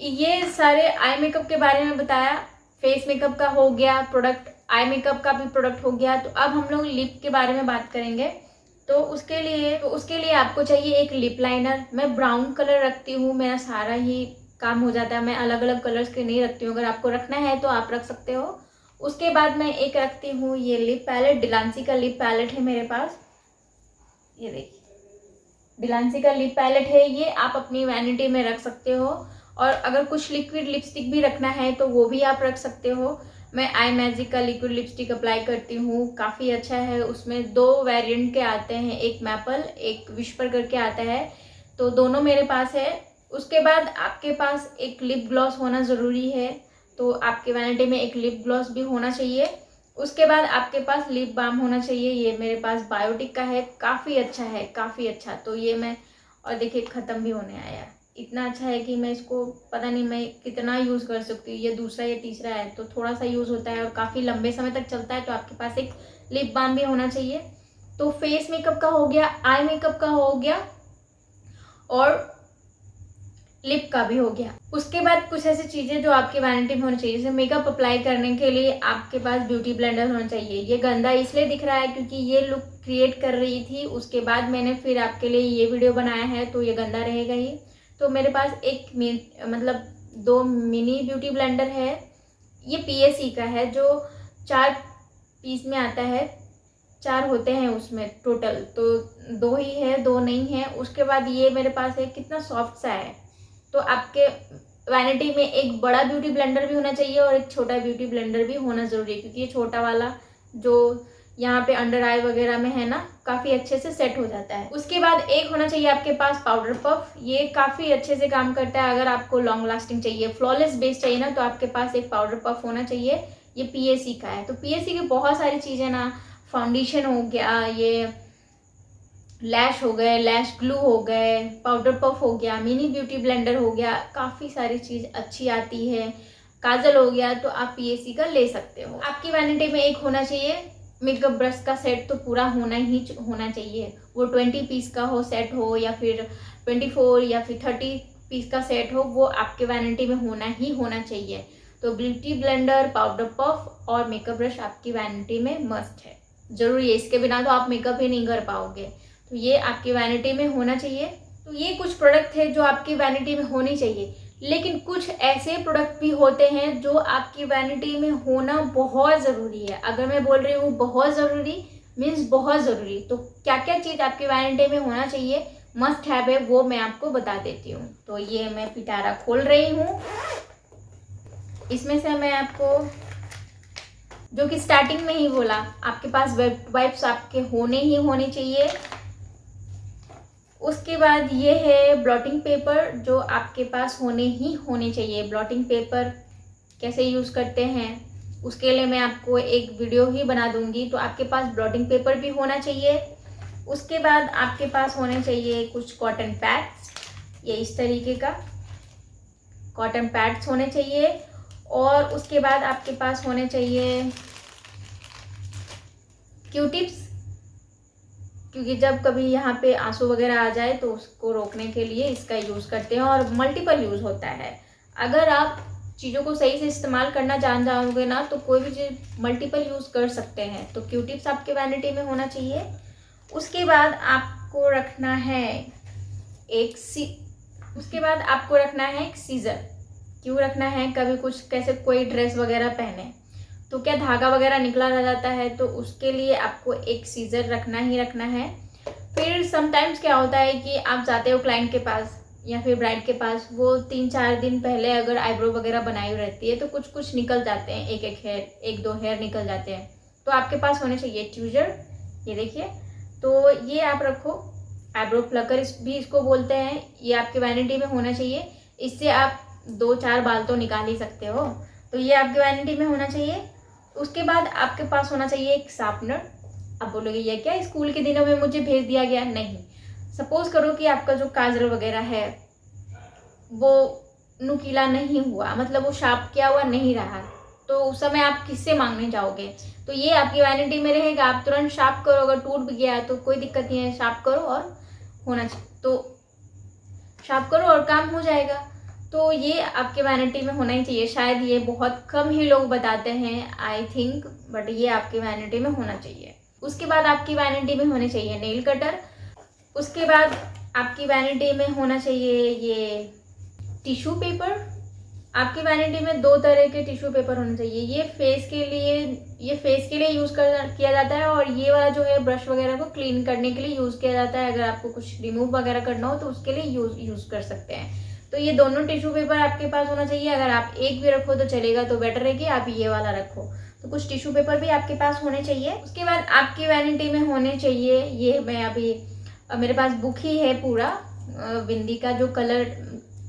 ये सारे आई मेकअप के बारे में बताया, फेस मेकअप का हो गया प्रोडक्ट, आई मेकअप का भी प्रोडक्ट हो गया। तो अब हम लोग लिप के बारे में बात करेंगे। तो उसके लिए आपको चाहिए एक लिप लाइनर। मैं ब्राउन कलर रखती हूँ, मेरा सारा ही काम हो जाता है। मैं अलग अलग कलर्स के नहीं रखती हूँ, अगर आपको रखना है तो आप रख सकते हो। उसके बाद मैं एक रखती हूँ ये लिप पैलेट, डिलांसी का लिप पैलेट है मेरे पास। ये देखिए, डिलांसी का लिप पैलेट है, ये आप अपनी वैनिटी में रख सकते हो। और अगर कुछ लिक्विड लिपस्टिक भी रखना है तो वो भी आप रख सकते हो। मैं आई मैजिक का लिक्विड लिपस्टिक अप्लाई करती हूँ, काफ़ी अच्छा है। उसमें 2 वेरिएंट के आते हैं, एक मैपल एक विस्पर करके आता है, तो दोनों मेरे पास है। उसके बाद आपके पास एक लिप ग्लॉस होना ज़रूरी है, तो आपके वैनिटी में एक लिप ग्लॉस भी होना चाहिए। उसके बाद आपके पास लिप बाम होना चाहिए, ये मेरे पास बायोटिक का है, काफ़ी अच्छा है, काफ़ी अच्छा। तो ये मैं, और देखिए ख़त्म भी होने आया, इतना अच्छा है कि मैं इसको पता नहीं मैं कितना यूज़ कर सकती हूँ। ये दूसरा या तीसरा है, तो थोड़ा सा यूज़ होता है और काफ़ी लंबे समय तक चलता है। तो आपके पास एक लिप बाम भी होना चाहिए। तो फेस मेकअप का हो गया, आई मेकअप का हो गया और लिप का भी हो गया। उसके बाद कुछ ऐसी चीज़ें जो आपके वैनिटी में होनी चाहिए, जैसे मेकअप अप्लाई करने के लिए आपके पास ब्यूटी ब्लेंडर होना चाहिए। ये गंदा इसलिए दिख रहा है क्योंकि ये लुक क्रिएट कर रही थी, उसके बाद मैंने फिर आपके लिए ये वीडियो बनाया है, तो ये गंदा रहेगा ही। तो मेरे पास एक मतलब 2 मिनी ब्यूटी ब्लेंडर है। ये पीएसई का है, जो 4 पीस में आता है, 4 होते हैं उसमें टोटल, तो 2 ही है, 2 नहीं है। उसके बाद ये मेरे पास है, कितना सॉफ्ट सा है। तो आपके वैनिटी में एक बड़ा ब्यूटी ब्लेंडर भी होना चाहिए और एक छोटा ब्यूटी ब्लेंडर भी होना ज़रूरी है, क्योंकि ये छोटा वाला जो यहाँ पे अंडर आई वगैरह में है ना, काफ़ी अच्छे से सेट हो जाता है। उसके बाद एक होना चाहिए आपके पास पाउडर पफ, ये काफ़ी अच्छे से काम करता है। अगर आपको लॉन्ग लास्टिंग चाहिए, फ्लॉलेस बेस चाहिए ना, तो आपके पास एक पाउडर पफ होना चाहिए। ये पीएसई का है। तो पीएसई की बहुत सारी चीज़ें ना, फाउंडेशन हो गया, ये लैश हो गए, लैश ग्लू हो गए, पाउडर पफ हो गया, मिनी ब्यूटी ब्लेंडर हो गया, काफ़ी सारी चीज़ अच्छी आती है। काजल हो गया, तो आप पीएसई का ले सकते हो। आपकी वैनिटी में एक होना चाहिए मेकअप ब्रश का सेट, तो पूरा होना ही होना चाहिए। वो 20 पीस का हो सेट हो, या फिर 24 या फिर 30 पीस का सेट हो, वो आपके वैनिटी में होना ही होना चाहिए। तो ब्यूटी ब्लेंडर, पाउडर पफ और मेकअप ब्रश आपकी वैनिटी में मस्ट है, ज़रूरी है। इसके बिना तो आप मेकअप ही नहीं कर पाओगे, तो ये आपकी वैनिटी में होना चाहिए। तो ये कुछ प्रोडक्ट थे जो आपकी वैनिटी में होनी चाहिए। लेकिन कुछ ऐसे प्रोडक्ट भी होते हैं जो आपकी वैनिटी में होना बहुत ज़रूरी है। अगर मैं बोल रही हूँ बहुत ज़रूरी, मीन्स बहुत ज़रूरी, तो क्या क्या चीज़ आपकी वैनिटी में होना चाहिए, मस्ट हैव है, वो मैं आपको बता देती हूँ। तो ये मैं पिटारा खोल रही हूँ। इसमें से मैं आपको, जो कि स्टार्टिंग में ही बोला, आपके पास वेट वाइप्स आपके होने ही होने चाहिए। उसके बाद ये है ब्लॉटिंग पेपर, जो आपके पास होने ही होने चाहिए। ब्लॉटिंग पेपर कैसे यूज़ करते हैं उसके लिए मैं आपको एक वीडियो ही बना दूंगी, तो आपके पास ब्लॉटिंग पेपर भी होना चाहिए। उसके बाद आपके पास होने चाहिए कुछ कॉटन पैड्स, ये इस तरीके का कॉटन पैड्स होने चाहिए। और उसके बाद आपके पास होने चाहिए क्यूटिप्स, क्योंकि जब कभी यहाँ पे आंसू वगैरह आ जाए तो उसको रोकने के लिए इसका यूज़ करते हैं, और मल्टीपल यूज़ होता है। अगर आप चीज़ों को सही से इस्तेमाल करना जान जाओगे ना, तो कोई भी चीज़ मल्टीपल यूज़ कर सकते हैं। तो क्यूटिप्स आपके वैनिटी में होना चाहिए। उसके बाद आपको रखना है एक सीज़र। क्यों रखना है, कभी कुछ कैसे कोई ड्रेस वगैरह पहने तो क्या धागा वगैरह निकला रह जाता है, तो उसके लिए आपको एक सीज़र रखना ही रखना है। फिर समटाइम्स क्या होता है कि आप जाते हो क्लाइंट के पास या फिर ब्राइड के पास, वो 3-4 दिन पहले अगर आईब्रो वगैरह बनाई रहती है, तो कुछ कुछ निकल जाते हैं, एक दो हेयर निकल जाते हैं। तो आपके पास होने चाहिए ट्यूजर, ये देखिए, तो ये आप रखो। आईब्रो प्लकर भी इसको बोलते हैं, ये आपके वैनिटी में होना चाहिए। इससे आप 2-4 बाल तो निकाल ही सकते हो, तो ये आपके वैनिटी में होना चाहिए। उसके बाद आपके पास होना चाहिए एक शार्पनर। आप बोलोगे ये क्या स्कूल के दिनों में मुझे भेज दिया गया, नहीं। सपोज करो कि आपका जो काजल वगैरह है वो नुकीला नहीं हुआ, मतलब वो शार्प किया हुआ नहीं रहा, तो उस समय आप किससे मांगने जाओगे। तो ये आपकी वैनिटी में रहेगा, आप तुरंत शार्प करो। अगर टूट भी गया तो कोई दिक्कत नहीं है, शार्प करो और होना चाहिए, तो शार्प करो और काम हो जाएगा। तो ये आपके वैनिटी में होना ही चाहिए। शायद ये बहुत कम ही लोग बताते हैं, आई थिंक, बट ये आपके वैनिटी में होना चाहिए। उसके बाद आपकी वैनिटी में होने चाहिए नेल कटर। उसके बाद आपकी वैनिटी में होना चाहिए ये टिश्यू पेपर। आपकी वैनिटी में 2 तरह के टिश्यू पेपर होने चाहिए। ये फेस के लिए यूज़ किया जाता है, और ये वाला जो है ब्रश वगैरह को क्लीन करने के लिए यूज़ किया जाता है। अगर आपको कुछ रिमूव वगैरह करना हो तो उसके लिए यूज़ कर सकते हैं। तो ये दोनों टिश्यू पेपर आपके पास होना चाहिए। अगर आप एक भी रखो तो चलेगा, तो बेटर है कि आप ये वाला रखो। तो कुछ टिश्यू पेपर भी आपके पास होने चाहिए। उसके बाद आपकी वैनिटी में होने चाहिए, ये मैं अभी मेरे पास बुक ही है पूरा बिंदी का, जो कलर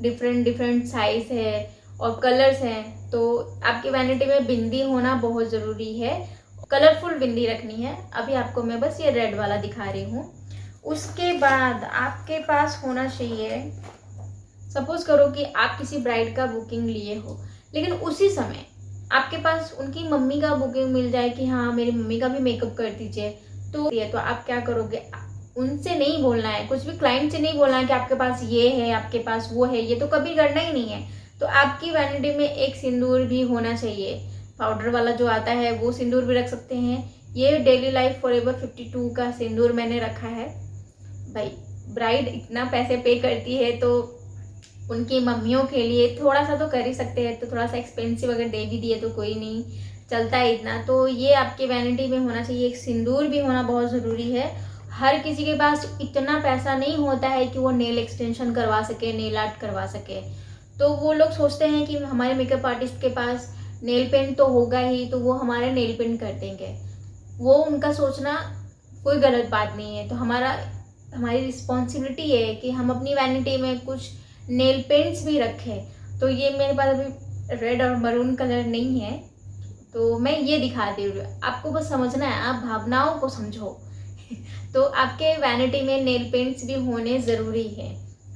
डिफरेंट साइज है और कलर्स हैं। तो आपकी वैनिटी में बिंदी होना बहुत ज़रूरी है, कलरफुल बिंदी रखनी है। अभी आपको मैं बस ये रेड वाला दिखा रही हूँ। उसके बाद आपके पास होना चाहिए, सपोज करो कि आप किसी ब्राइड का बुकिंग लिए हो, लेकिन उसी समय आपके पास उनकी मम्मी का बुकिंग मिल जाए कि हाँ मेरी मम्मी का भी मेकअप कर दीजिए, तो आप क्या करोगे? उनसे नहीं बोलना है, कुछ भी क्लाइंट से नहीं बोलना है कि आपके पास ये है, आपके पास वो है, ये तो कभी करना ही नहीं है। तो आपकी वैनिटी में एक सिंदूर भी होना चाहिए, पाउडर वाला जो आता है वो सिंदूर भी रख सकते हैं। ये डेली लाइफ फॉरएवर 52 का सिंदूर मैंने रखा है। भाई ब्राइड इतना पैसे पे करती है तो उनकी मम्मियों के लिए थोड़ा सा तो कर ही सकते हैं। तो थोड़ा सा एक्सपेंसिव अगर दे भी दिए तो कोई नहीं, चलता है इतना। तो ये आपकी वैनिटी में होना चाहिए। एक सिंदूर भी होना बहुत ज़रूरी है। हर किसी के पास इतना पैसा नहीं होता है कि वो नेल एक्सटेंशन करवा सके, नेल आर्ट करवा सके। तो वो लोग सोचते हैं कि हमारे मेकअप आर्टिस्ट के पास नेल पेंट तो होगा ही, तो वो हमारे नेल पेंट कर देंगे। वो उनका सोचना कोई गलत बात नहीं है। तो हमारी रिस्पॉन्सिबिलिटी है कि हम अपनी वैनिटी में कुछ नेल पेंट्स भी रखें। तो ये मेरे पास अभी रेड और मरून कलर नहीं है, तो मैं ये दिखा दे रही हूँ। आपको बस समझना है, आप भावनाओं को समझो। तो आपके वैनिटी में नेल पेंट्स भी होने ज़रूरी है,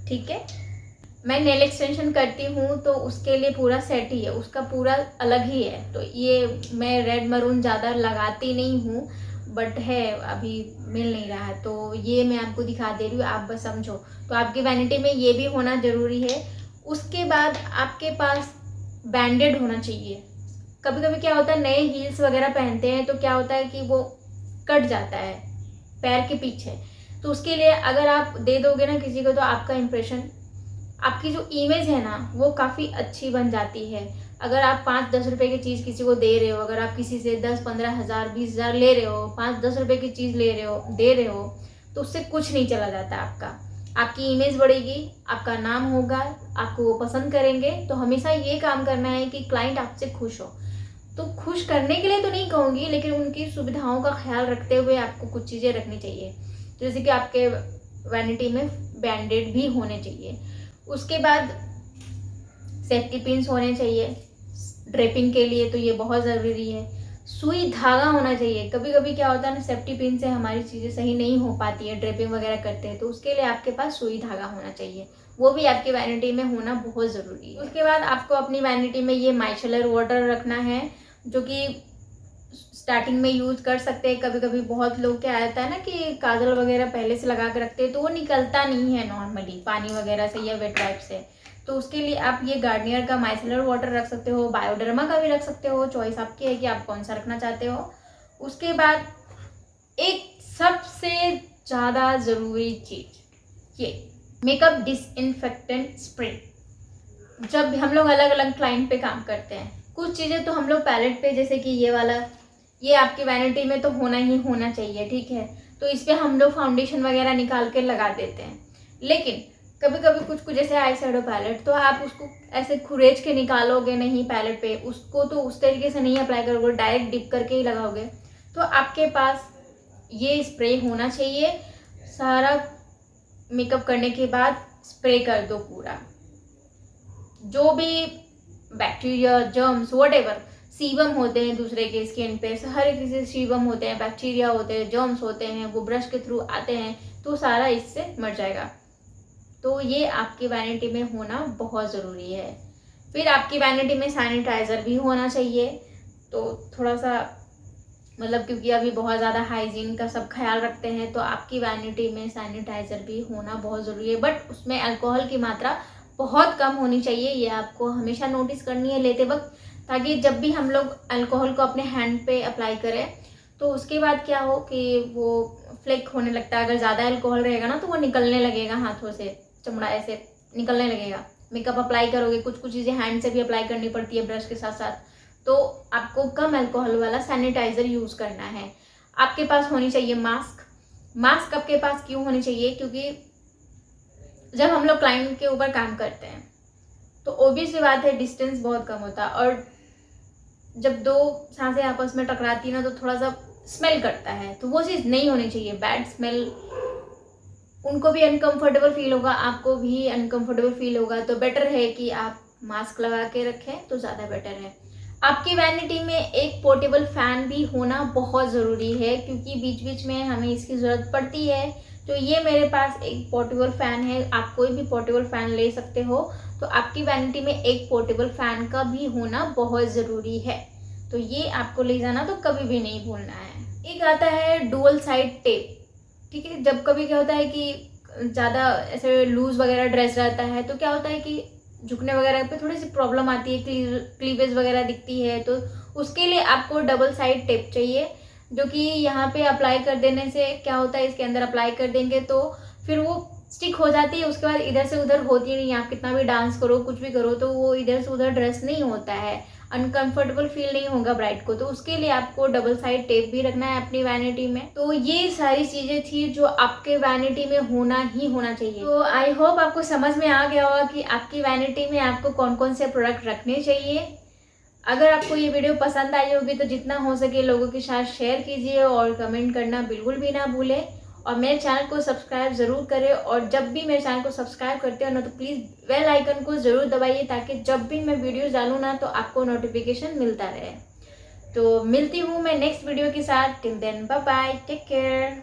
ठीक है। मैं नेल एक्सटेंशन करती हूँ तो उसके लिए पूरा सेट ही है, उसका पूरा अलग ही है। तो ये मैं रेड मरून ज़्यादा लगाती नहीं हूँ, बट है अभी मिल नहीं रहा है, तो ये मैं आपको दिखा दे रही हूँ, आप बस समझो। तो आपकी वैनिटी में ये भी होना ज़रूरी है। उसके बाद आपके पास बैंडेड होना चाहिए। कभी कभी क्या होता है, नए हील्स वगैरह पहनते हैं तो क्या होता है कि वो कट जाता है पैर के पीछे। तो उसके लिए अगर आप दे दोगे ना किसी को, तो आपका इम्प्रेशन, आपकी जो इमेज है ना वो काफ़ी अच्छी बन जाती है। अगर आप 5-10 रुपए की चीज़ किसी को दे रहे हो, अगर आप किसी से 10-15 हज़ार 20 हज़ार ले रहे हो, 5-10 रुपए की चीज़ दे रहे हो, तो उससे कुछ नहीं चला जाता आपका। आपकी इमेज बढ़ेगी, आपका नाम होगा, आपको वो पसंद करेंगे। तो हमेशा ये काम करना है कि क्लाइंट आपसे खुश हो। तो खुश करने के लिए तो नहीं कहूँगी, लेकिन उनकी सुविधाओं का ख्याल रखते हुए आपको कुछ चीज़ें रखनी चाहिए। जैसे कि आपके वैनिटी में बैंडेड भी होने चाहिए। उसके बाद सेफ्टी पिन्स होने चाहिए ड्रेपिंग के लिए, तो ये बहुत ज़रूरी है। सुई धागा होना चाहिए। कभी कभी क्या होता है ना, सेफ्टी पिन से हमारी चीज़ें सही नहीं हो पाती है, ड्रेपिंग वगैरह करते हैं, तो उसके लिए आपके पास सुई धागा होना चाहिए। वो भी आपकी वैनिटी में होना बहुत ज़रूरी है। उसके बाद आपको अपनी वैनिटी में ये माइचेलर वाटर रखना है, जो कि स्टार्टिंग में यूज़ कर सकते हैं। कभी कभी बहुत लोग क्या आता है ना कि काजल वगैरह पहले से लगा के रखते हैं, तो वो निकलता नहीं है नॉर्मली पानी वगैरह से या वेट वाइप से। तो उसके लिए आप ये गार्नियर का माइसेलर वाटर रख सकते हो, बायोडर्मा का भी रख सकते हो, चॉइस आपकी है कि आप कौन सा रखना चाहते हो। उसके बाद एक सबसे ज़्यादा ज़रूरी चीज़, ये मेकअप डिसइंफेक्टेंट स्प्रे। जब हम लोग अलग अलग क्लाइंट पे काम करते हैं, कुछ चीज़ें तो हम लोग पैलेट पे, जैसे कि ये वाला, ये आपकी वैनिटी में तो होना ही होना चाहिए, ठीक है। तो इस पर हम लोग फाउंडेशन वगैरह निकाल के लगा देते हैं। लेकिन कभी कभी कुछ जैसे आई शेडो पैलेट, तो आप उसको ऐसे खुरेच के निकालोगे नहीं पैलेट पे, उसको तो उस तरीके से नहीं अप्लाई करोगे, डायरेक्ट डिप करके ही लगाओगे। तो आपके पास ये स्प्रे होना चाहिए। सारा मेकअप करने के बाद स्प्रे कर दो पूरा, जो भी बैक्टीरिया, जर्म्स, व्हाटएवर सीबम होते हैं दूसरे के स्किन पे, हर किसी सीबम होते हैं, बैक्टीरिया होते हैं, जर्म्स होते हैं, वो ब्रश के थ्रू आते हैं, तो सारा इससे मर जाएगा। तो ये आपकी वैनिटी में होना बहुत ज़रूरी है। फिर आपकी वैनिटी में सैनिटाइज़र भी होना चाहिए। तो थोड़ा सा मतलब, क्योंकि अभी बहुत ज़्यादा हाइजीन का सब ख्याल रखते हैं, तो आपकी वैनिटी में सैनिटाइज़र भी होना बहुत ज़रूरी है। बट उसमें अल्कोहल की मात्रा बहुत कम होनी चाहिए, ये आपको हमेशा नोटिस करनी है लेते वक्त, ताकि जब भी हम लोग अल्कोहल को अपने हैंड पे अप्लाई करें तो उसके बाद क्या हो कि वो फ्लेक होने लगता है। अगर ज़्यादा अल्कोहल रहेगा ना तो वो निकलने लगेगा हाथों से, चमड़ा ऐसे निकलने लगेगा। मेकअप अप्लाई करोगे, कुछ कुछ चीज़ें हैंड से भी अप्लाई करनी पड़ती है ब्रश के साथ साथ, तो आपको कम अल्कोहल वाला सैनिटाइज़र यूज़ करना है। आपके पास होनी चाहिए मास्क। मास्क आपके पास क्यों होनी चाहिए? क्योंकि जब हम लोग क्लाइंट के ऊपर काम करते हैं तो ऑब्वियस सी बात है डिस्टेंस बहुत कम होता है, और जब दो सांसें आपस में टकराती ना तो थोड़ा सा स्मेल करता है, तो वो चीज़ नहीं होनी चाहिए। बैड स्मेल, उनको भी अनकंफर्टेबल फील होगा, आपको भी अनकंफर्टेबल फील होगा। तो बेटर है कि आप मास्क लगा के रखें तो ज़्यादा बेटर है। आपकी वैनिटी में एक पोर्टेबल फ़ैन भी होना बहुत ज़रूरी है, क्योंकि बीच बीच में हमें इसकी ज़रूरत पड़ती है। तो ये मेरे पास एक पोर्टेबल फ़ैन है, आप कोई भी पोर्टेबल फ़ैन ले सकते हो। तो आपकी वैनिटी में एक पोर्टेबल फ़ैन का भी होना बहुत ज़रूरी है, तो ये आपको ले जाना तो कभी भी नहीं भूलना है। एक आता है डुअल साइड टेप, ठीक है। जब कभी क्या होता है कि ज़्यादा ऐसे लूज़ वगैरह ड्रेस रहता है तो क्या होता है कि झुकने वगैरह पे थोड़ी सी प्रॉब्लम आती है, क्लीवेज वगैरह दिखती है, तो उसके लिए आपको डबल साइड टेप चाहिए, जो कि यहाँ पे अप्लाई कर देने से क्या होता है, इसके अंदर अप्लाई कर देंगे तो फिर वो स्टिक हो जाती है। उसके बाद इधर से उधर होती नहीं है, आप कितना भी डांस करो कुछ भी करो तो वो इधर से उधर ड्रेस नहीं होता है, अनकंफर्टेबल फील नहीं होगा ब्राइड को। तो उसके लिए आपको डबल साइड टेप भी रखना है अपनी वैनिटी में। तो ये सारी चीज़ें थी जो आपके वैनिटी में होना ही होना चाहिए। तो आई होप आपको समझ में आ गया होगा कि आपकी वैनिटी में आपको कौन कौन से प्रोडक्ट रखने चाहिए। अगर आपको ये वीडियो पसंद आई होगी तो जितना हो सके लोगों के साथ शेयर कीजिए और कमेंट करना बिल्कुल भी ना भूलें, और मेरे चैनल को सब्सक्राइब ज़रूर करें। और जब भी मेरे चैनल को सब्सक्राइब करते हो ना तो प्लीज़ बेल आइकन को ज़रूर दबाइए, ताकि जब भी मैं वीडियो डालूँ ना तो आपको नोटिफिकेशन मिलता रहे। तो मिलती हूँ मैं नेक्स्ट वीडियो के साथ। Till then bye bye, take care.